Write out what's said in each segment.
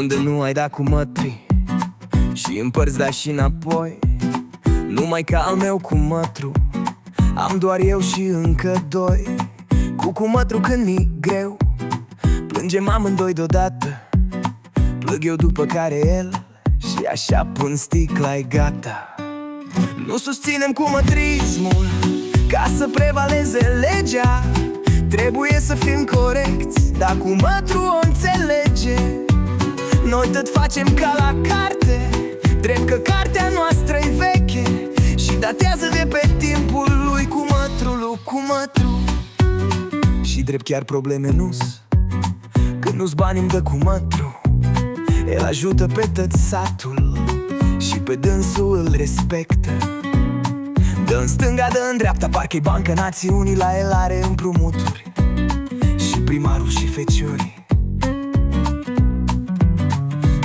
Unde nu ai dat cu mătri și împărți da și înapoi. Numai ca al meu cu mătru am doar eu și încă doi. Cu mătru când mi-i greu plângem amândoi deodată. Plâng eu după care el și așa pun sticla-i gata. Nu susținem cu mătrismul ca să prevaleze legea. Trebuie să fim corecți, dar cu mătru o înțelege. Noi tot facem ca la carte, drept că cartea noastră-i veche și datează de pe timpul lui cu mătru. Și drept chiar probleme nu-s când nu-s bani îmi dă cu mătru. El ajută pe tot satul și pe dânsul îl respectă. Dă în stânga, dă în dreapta, parcă-i Banca Națiunii, la el are împrumuturi și primarul și feciorii.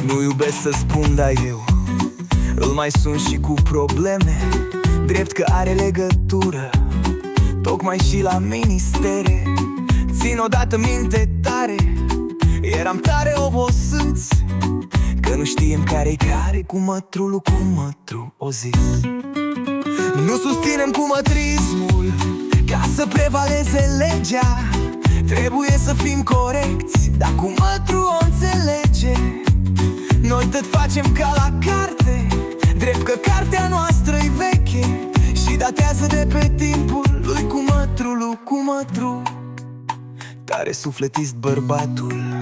Nu iubesc să spun, dar eu îl mai sun și cu probleme, drept că are legătură tocmai și la ministere. Țin odată minte tare, eram tare obosiți că nu știm care-i care cu mătrul o zis. Nu susținem cu mătrismul ca să prevaleze legea. Trebuie să fim corecți, dar cu mătru o înțelege. Noi tot facem ca la carte, drept că cartea noastră-i veche și datează de pe timpul lui cu mătru. Tare sufletist bărbatul,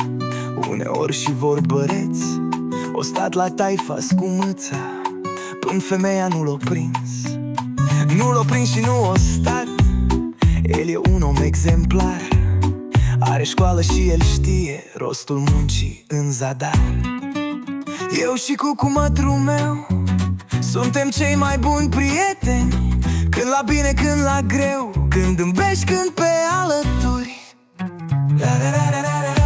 uneori și vorbăreț. O stat la taifas cu mâța până femeia nu l-o prins. Nu l-o prins și nu o stat. El e un om exemplar, are școală și el știe rostul muncii în zadar. Eu și cu mătru meu suntem cei mai buni prieteni, când la bine, când la greu, când îmbești, când pe alături. Da da da da da da.